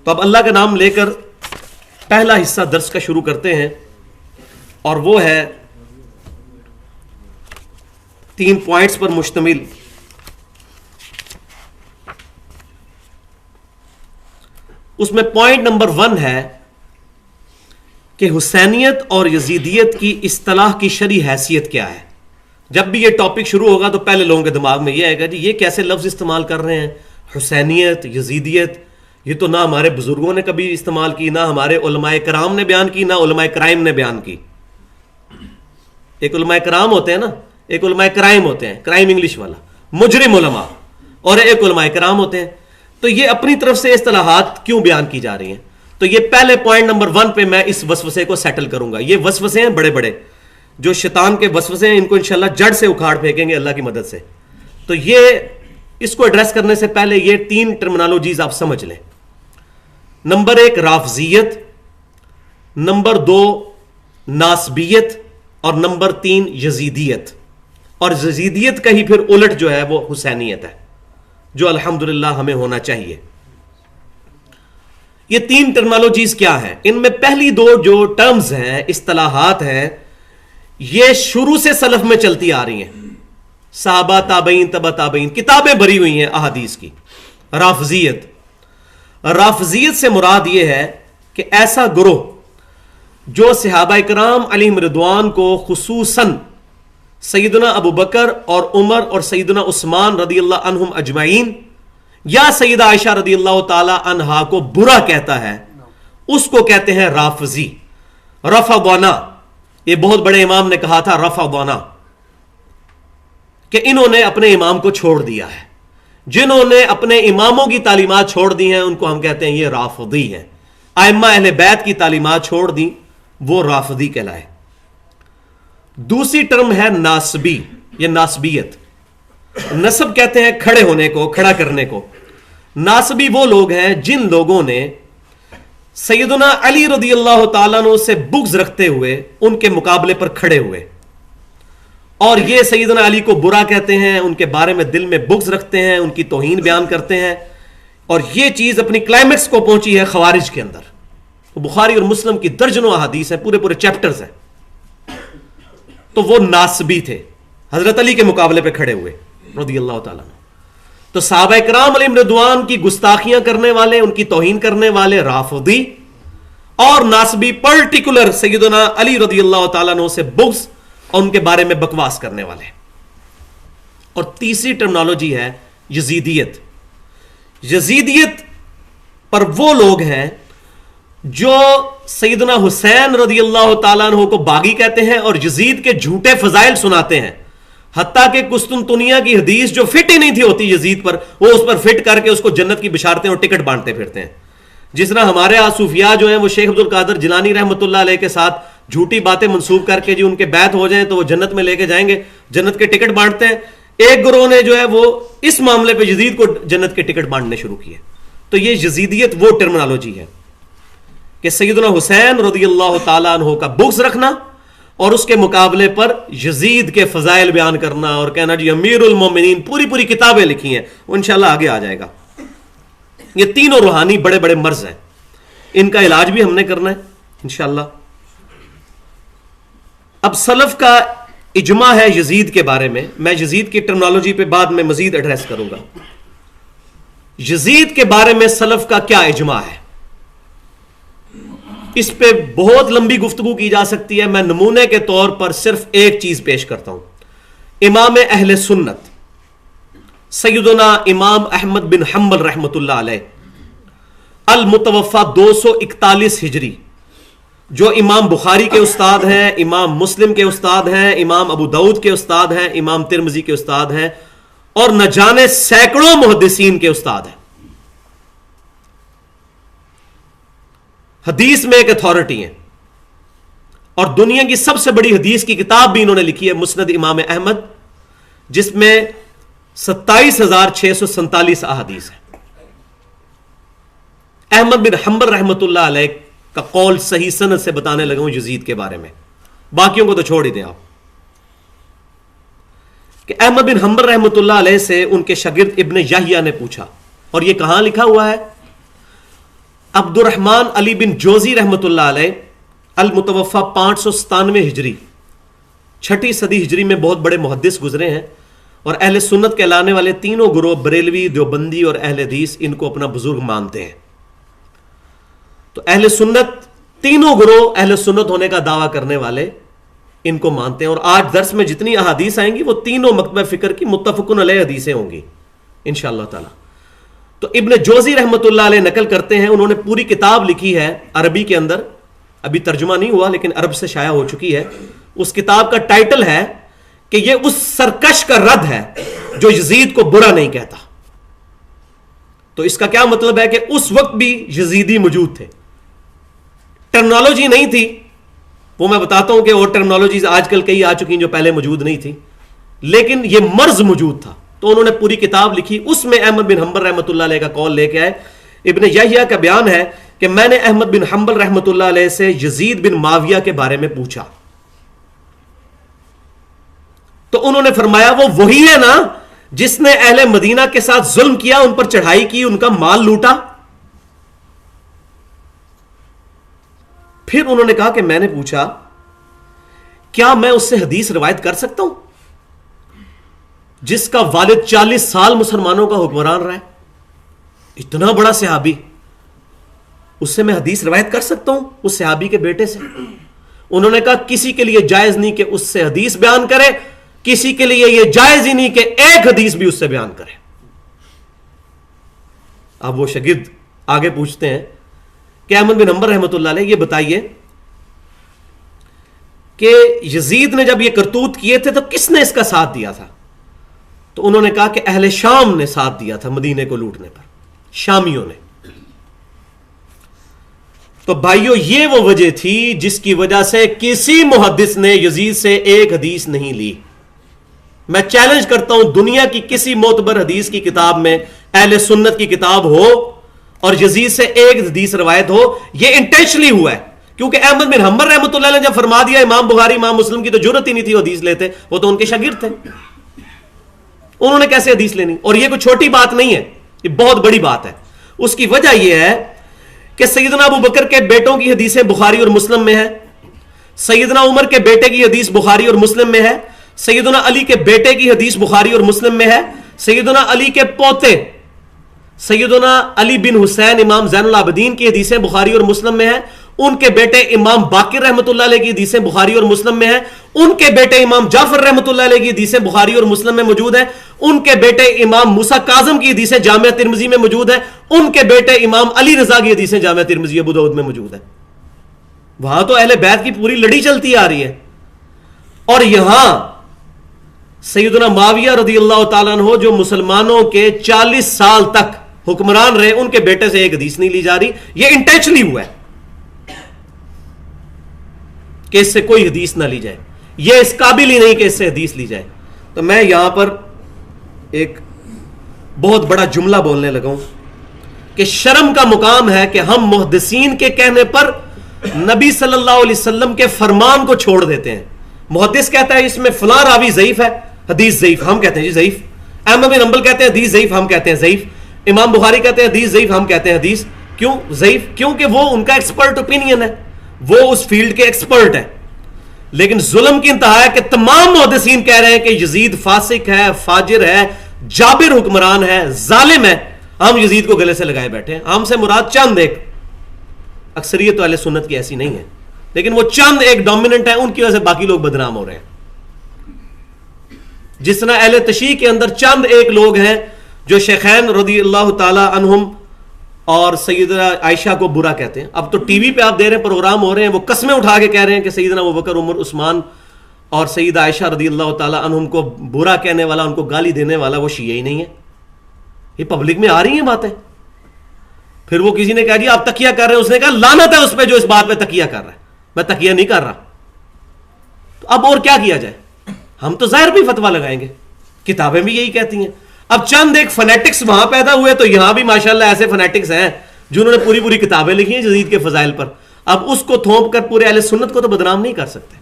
تو اب اللہ کا نام لے کر پہلا حصہ درس کا شروع کرتے ہیں، اور وہ ہے 3 پوائنٹس پر مشتمل۔ اس میں پوائنٹ نمبر 1 ہے کہ حسینیت اور یزیدیت کی اصطلاح کی شرعی حیثیت کیا ہے۔ جب بھی یہ ٹاپک شروع ہوگا تو پہلے لوگوں کے دماغ میں یہ آئے گا جی یہ کیسے لفظ استعمال کر رہے ہیں، حسینیت، یزیدیت، یہ تو نہ ہمارے بزرگوں نے کبھی استعمال کی، نہ ہمارے علماء کرام نے بیان کی، نہ علماء کرائم نے بیان کی۔ ایک علماء کرام ہوتے ہیں نا، ایک علماء کرائم ہوتے ہیں، کرائم انگلش والا، مجرم علماء، اور ایک علماء کرام ہوتے ہیں۔ تو یہ اپنی طرف سے اصطلاحات کیوں بیان کی جا رہی ہیں؟ تو یہ پہلے پوائنٹ نمبر 1 پہ میں اس وسوسے کو سیٹل کروں گا۔ یہ وسوسے ہیں بڑے بڑے، جو شیطان کے وسوسے ہیں، ان کو انشاءاللہ جڑ سے اکھاڑ پھینکیں گے اللہ کی مدد سے۔ تو یہ اس کو ایڈریس کرنے سے پہلے یہ 3 ٹرمینالوجیز آپ سمجھ لیں۔ نمبر 1 رافضیت، نمبر 2 ناسبیت، اور نمبر 3 یزیدیت۔ اور یزیدیت کا ہی پھر الٹ جو ہے وہ حسینیت ہے، جو الحمدللہ ہمیں ہونا چاہیے۔ یہ 3 ٹرمینالوجیز کیا ہیں؟ ان میں پہلی 2 جو ٹرمز ہیں، اصطلاحات ہیں، یہ شروع سے سلف میں چلتی آ رہی ہیں، صحابہ، تابعین، تبع تابعین، کتابیں بھری ہوئی ہیں احادیث کی۔ رافضیت، رافضیت سے مراد یہ ہے کہ ایسا گروہ جو صحابہ کرام علیہم رضوان کو، خصوصاً سیدنا ابو بکر اور عمر اور سیدنا عثمان رضی اللہ عنہم اجمعین، یا سیدہ عائشہ رضی اللہ تعالی عنہا کو برا کہتا ہے، اس کو کہتے ہیں رافضی۔ رفضنا، یہ بہت بڑے امام نے کہا تھا رفضنا، کہ انہوں نے اپنے امام کو چھوڑ دیا ہے۔ جنہوں نے اپنے اماموں کی تعلیمات چھوڑ دی ہیں ان کو ہم کہتے ہیں یہ رافضی ہیں۔ ائمہ اہل بیت کی تعلیمات چھوڑ دی، وہ رافضی کہلائے۔ دوسری ٹرم ہے ناسبی، یہ ناسبیت۔ نسب کہتے ہیں کھڑے ہونے کو، کھڑا کرنے کو۔ ناسبی وہ لوگ ہیں جن لوگوں نے سیدنا علی رضی اللہ تعالیٰ عنہ سے بغض رکھتے ہوئے ان کے مقابلے پر کھڑے ہوئے، اور یہ سیدنا علی کو برا کہتے ہیں، ان کے بارے میں دل میں بغض رکھتے ہیں، ان کی توہین بیان کرتے ہیں، اور یہ چیز اپنی کلائمیکس کو پہنچی ہے خوارج کے اندر۔ بخاری اور مسلم کی درجنوں احادیث ہیں، پورے پورے چیپٹرز ہیں۔ تو وہ ناسبی تھے، حضرت علی کے مقابلے پہ کھڑے ہوئے رضی اللہ تعالیٰ عنہ۔ تو صحابہ کرام علیہم رضوان کی گستاخیاں کرنے والے، ان کی توہین کرنے والے رافضی، اور ناسبی پرٹیکولر سیدنا علی رضی اللہ تعالیٰ عنہ سے بغض اور ان کے بارے میں بکواس کرنے والے۔ اور تیسری ٹرمنالوجی ہے یزیدیت۔ یزیدیت پر وہ لوگ ہیں جو سیدنا حسین رضی اللہ تعالیٰ عنہ کو باغی کہتے ہیں اور یزید کے جھوٹے فضائل سناتے ہیں، حتیٰ کہ قسطنطنیہ کی حدیث جو فٹ ہی نہیں تھی ہوتی یزید پر، وہ اس پر فٹ کر کے اس کو جنت کی بشارتیں اور ٹکٹ بانٹتے پھرتے ہیں۔ جس طرح ہمارے صوفیاء جو ہیں وہ شیخ عبد القادر جیلانی رحمۃ اللہ علیہ کے ساتھ جھوٹی باتیں منسوب کر کے ان کے بیعت ہو جائیں تو وہ جنت میں لے کے جائیں گے، جنت کے ٹکٹ بانٹتے ہیں۔ ایک گروہ نے جو ہے وہ اس معاملے پہ یزید کو جنت کے ٹکٹ بانٹنے شروع کیے۔ تو یہ یزیدیت وہ ٹرمنالوجی ہے کہ سیدنا حسین رضی اللہ تعالیٰ عنہ کا بغض رکھنا اور اس کے مقابلے پر یزید کے فضائل بیان کرنا اور کہنا جی امیر المومنین، پوری پوری کتابیں لکھی ہیں، وہ انشاءاللہ آگے آ جائے گا۔ یہ تینوں روحانی بڑے بڑے مرض ہیں، ان کا علاج بھی ہم نے کرنا ہے انشاءاللہ۔ اب سلف کا اجماع ہے یزید کے بارے میں، میں یزید کی ٹرمنالوجی پہ بعد میں مزید ایڈریس کروں گا۔ یزید کے بارے میں سلف کا کیا اجماع ہے، اس پہ بہت لمبی گفتگو کی جا سکتی ہے، میں نمونے کے طور پر صرف ایک چیز پیش کرتا ہوں۔ امام اہل سنت سیدنا امام احمد بن حنبل رحمۃ اللہ علیہ، المتوفى 241 ہجری، جو امام بخاری کے استاد ہیں، امام مسلم کے استاد ہیں، امام ابو داؤد کے استاد ہیں، امام ترمذی کے استاد ہیں، اور نہ جانے سینکڑوں محدثین کے استاد ہیں۔ حدیث میں ایک اتھارٹی ہیں، اور دنیا کی سب سے بڑی حدیث کی کتاب بھی انہوں نے لکھی ہے، مسند امام احمد، جس میں 27,647 احادیث ہیں۔ احمد بن حنبل رحمۃ اللہ علیہ کا قول صحیح سند سے بتانے لگا ہوں یزید کے بارے میں، باقیوں کو تو چھوڑ ہی دیں آپ، کہ احمد بن حنبل رحمۃ اللہ علیہ سے ان کے شاگرد ابن یحییٰ نے پوچھا، اور یہ کہاں لکھا ہوا ہے؟ عبد الرحمن علی بن جوزی رحمۃ اللہ علیہ المتوفا 597 ہجری، 6 صدی ہجری میں بہت بڑے محدث گزرے ہیں، اور اہل سنت کہلانے والے تینوں گروہ بریلوی، دیوبندی اور اہل حدیث ان کو اپنا بزرگ مانتے ہیں. تو اہل سنت تینوں گروہ اہل سنت ہونے کا دعویٰ کرنے والے ان کو مانتے ہیں. اور آج درس میں جتنی احادیث آئیں گی وہ تینوں مکتبہ فکر کی متفقن علیہ حدیثیں ہوں گی انشاءاللہ تعالی. تو ابن جوزی رحمۃ اللہ علیہ نقل کرتے ہیں، انہوں نے پوری کتاب لکھی ہے عربی کے اندر، ابھی ترجمہ نہیں ہوا لیکن عرب سے شائع ہو چکی ہے. اس کتاب کا ٹائٹل ہے کہ یہ اس سرکش کا رد ہے جو یزید کو برا نہیں کہتا. تو اس کا کیا مطلب ہے کہ اس وقت بھی یزیدی موجود تھے، ٹرمنالوجی نہیں تھی، وہ میں بتاتا ہوں کہ اور ٹرمنالوجیز آج کل کئی آ چکی ہیں جو پہلے موجود نہیں تھی، لیکن یہ مرض موجود تھا. تو انہوں نے پوری کتاب لکھی، اس میں احمد بن حنبل رحمۃ اللہ علیہ کا قول لے کے آئے. ابن یحییٰ کا بیان ہے کہ میں نے احمد بن حنبل رحمۃ اللہ علیہ سے یزید بن معاویہ کے بارے میں پوچھا، تو انہوں نے فرمایا وہ وہی ہے نا جس نے اہل مدینہ کے ساتھ ظلم کیا، ان پر چڑھائی کی، ان کا مال لوٹا. پھر انہوں نے کہا کہ میں نے پوچھا کیا میں اس سے حدیث روایت کر سکتا ہوں جس کا والد 40 سال مسلمانوں کا حکمران رہا ہے، اتنا بڑا صحابی، اس سے میں حدیث روایت کر سکتا ہوں اس صحابی کے بیٹے سے؟ انہوں نے کہا کسی کے لیے جائز نہیں کہ اس سے حدیث بیان کرے، کسی کے لیے یہ جائز ہی نہیں کہ ایک حدیث بھی اس سے بیان کرے. اب وہ شاگرد آگے پوچھتے ہیں کہ احمد بن حنبل رحمۃ اللہ علیہ یہ بتائیے کہ یزید نے جب یہ کرتوت کیے تھے تو کس نے اس کا ساتھ دیا تھا؟ تو انہوں نے کہا کہ اہل شام نے ساتھ دیا تھا مدینے کو لوٹنے پر، شامیوں نے. تو بھائیو یہ وہ وجہ تھی جس کی وجہ سے کسی محدث نے یزید سے ایک حدیث نہیں لی. میں چیلنج کرتا ہوں دنیا کی کسی معتبر حدیث کی کتاب میں اہل سنت کی کتاب ہو اور یزید سے ایک حدیث روایت ہو. یہ انٹینشنلی ہوا ہے کیونکہ احمد بن حنبل رحمۃ اللہ علیہ نے جب فرما دیا امام بخاری امام مسلم کی تو جرت ہی نہیں تھی وہ حدیث لیتے، وہ تو ان کے شاگرد تھے، انہوں نے کیسے حدیث لینی؟ اور یہ کوئی چھوٹی بات نہیں ہے، یہ بہت بڑی بات ہے. اس کی وجہ یہ ہے کہ سیدنا ابو بکر کے بیٹوں کی حدیثیں بخاری اور مسلم میں ہیں، سیدنا عمر کے بیٹے کی حدیث بخاری اور مسلم میں ہے، سیدنا علی کے بیٹے کی حدیث بخاری اور مسلم میں ہے، سیدنا علی کے پوتے سیدنا علی بن حسین امام زین العابدین کی حدیثیں بخاری اور مسلم میں ہیں، ان کے بیٹے امام باقر رحمۃ اللہ علیہ کی حدیثیں بخاری اور مسلم میں ہیں، ان کے بیٹے امام جعفر رحمۃ اللہ علیہ کی حدیثیں بخاری اور مسلم میں موجود ہیں، ان کے بیٹے امام موسیٰ کاظم کی حدیثیں جامعہ ترمذی میں موجود ہیں، ان کے بیٹے امام علی رضا کی حدیثیں جامعہ ترمذی ابو داؤد میں موجود ہیں. وہاں تو اہل بیت کی پوری لڑی چلتی آ رہی ہے، اور یہاں سیدنا معاویہ رضی اللہ تعالیٰ عنہ جو مسلمانوں کے 40 سال تک حکمران رہے، ان کے بیٹے سے ایک حدیث نہیں لی جا رہی. یہ انٹینشنلی ہوا ہے کہ اس سے کوئی حدیث نہ لی جائے، یہ اس قابل ہی نہیں کہ اس سے حدیث لی جائے. تو میں یہاں پر ایک بہت بڑا جملہ بولنے لگا ہوں کہ شرم کا مقام ہے کہ ہم محدثین کے کہنے پر نبی صلی اللہ علیہ وسلم کے فرمان کو چھوڑ دیتے ہیں. محدث کہتا ہے اس میں فلاں راوی ضعیف ہے، حدیث ضعیف، ہم کہتے ہیں جی ضعیف. احمد بن حنبل کہتے ہیں حدیث ضعیف، ہم کہتے ہیں ضعیف. امام بخاری کہتے ہیں حدیث ضعیف، ہم کہتے ہیں حدیث کیوں ضعیف؟ کیونکہ وہ ان کا ایکسپرٹ اوپینین ہے، وہ اس فیلڈ کے ایکسپرٹ ہیں. لیکن ظلم کی انتہا ہے کہ تمام محدثین کہہ رہے ہیں کہ یزید فاسق ہے، فاجر ہے، جابر حکمران ہے، ظالم ہے. ہم یزید کو گلے سے لگائے بیٹھے ہیں. ہم سے مراد چند ایک، اکثریت تو اہل سنت کی ایسی نہیں ہے، لیکن وہ چند ایک ڈومیننٹ ہیں، ان کی وجہ سے باقی لوگ بدنام ہو رہے ہیں. جس طرح اہل تشیع کے اندر چند ایک لوگ ہیں جو شیخین رضی اللہ تعالی عنہم اور سیدنا عائشہ کو برا کہتے ہیں. اب تو ٹی وی پہ آپ دے رہے ہیں، پروگرام ہو رہے ہیں، وہ قسمیں اٹھا کے کہہ رہے ہیں کہ سیدنا ابوبکر، عمر، عثمان اور سیدہ عائشہ رضی اللہ تعالی عنہم کو برا کہنے والا، ان کو گالی دینے والا وہ شیعہ ہی نہیں ہے. یہ پبلک میں آ رہی ہیں باتیں. پھر وہ کسی نے کہا جی آپ تکیہ کر رہے ہیں، اس نے کہا لعنت ہے اس پہ جو اس بات پہ تکیہ کر رہا ہے. میں تکیہ نہیں کر رہا. تو اب اور کیا کیا جائے؟ ہم تو ظاہر بھی فتویٰ لگائیں گے، کتابیں بھی یہی کہتی ہیں. اب چند ایک فنیٹکس وہاں پیدا ہوئے تو یہاں بھی ماشاءاللہ ایسے فنیٹکس ہیں جنہوں نے پوری پوری کتابیں لکھی ہیں یزید کے فضائل پر. اب اس کو تھوپ کر پورے اہل سنت کو تو بدنام نہیں کر سکتے.